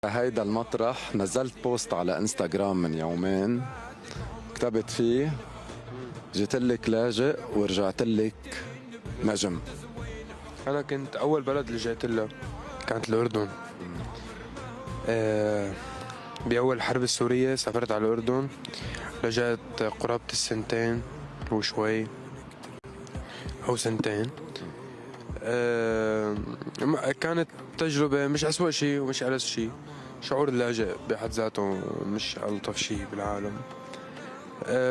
هيدا المطرح نزلت بوست على انستغرام من يومين، كتبت فيه جيت لك لاجئ ورجعت لك نجم. أنا كنت أول بلد لجيت لها كانت الأردن. بأول حرب السورية سافرت على الأردن، رجعت قرابة السنتين وشوي أو سنتين. كانت تجربة مش أسوأ شي ومش ألذ شي. شعور اللاجئ بحد ذاته مش ألطف شي بالعالم.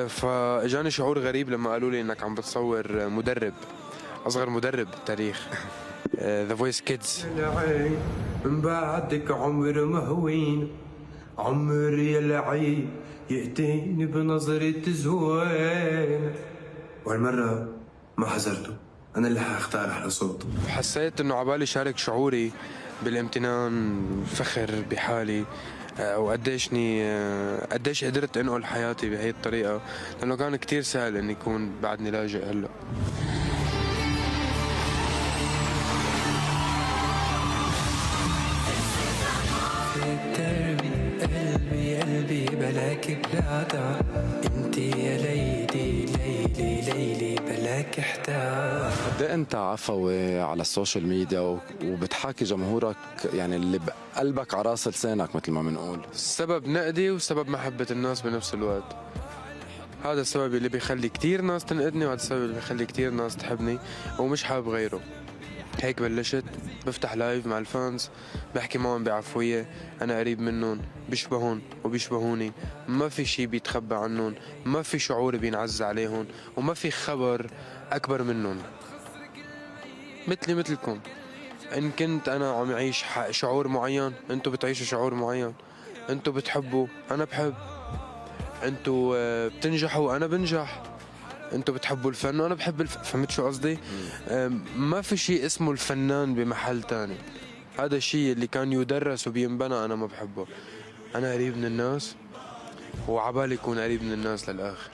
فاجاني شعور غريب لما قالوا لي انك عم بتصور مدرب، اصغر مدرب بالتاريخ، ذا فويس كيدز. من بعدك عمر مهوين، عمر يا لعيب يأتيني بنظرة زوين، والمرة ما حذرته، أنا اللي حاختار على صوته. حسيت انه عبالي شارك شعوري بالامتنان، فخر بحالي، قديش قدرت انقل حياتي بهي الطريقة، لانه كان كتير سهل اني يكون بعدني لاجئ هلا. قلبي بلاك بلادا، انتي يا ليلي ليلي ليلي بلاك احتار. قد ايه انت عفوي على السوشيال ميديا وبتحاكي جمهورك، يعني اللي بقلبك على راس لسانك مثل ما بنقول؟ السبب نقدي وسبب محبة الناس بنفس الوقت. هذا السبب اللي بيخلي كتير ناس تنقدني، وهذا السبب اللي بيخلي كتير ناس تحبني ومش حابب غيره. هيك بلشت بفتح لايف مع الفانز، بحكي معهم بعفوية، أنا قريب منهم، بيشبهون وبيشبهوني، ما في شي بيتخبى عنهم، ما في شعور بينعز عليهم، وما في خبر أكبر منهم. مثلي مثلكم، إن كنت أنا عم أعيش شعور معين، أنتوا بتعيشوا شعور معين. أنتوا بتحبوا، أنا بحب. أنتوا بتنجحوا، أنا بنجح. انتوا بتحبوا الفن وانا بحب فهمت شو قصدي؟ ما في شيء اسمه الفنان بمحل تاني. هذا الشيء اللي كان يدرس وبينبنى انا ما بحبه. انا قريب من الناس، وعبالي يكون قريب من الناس للاخر.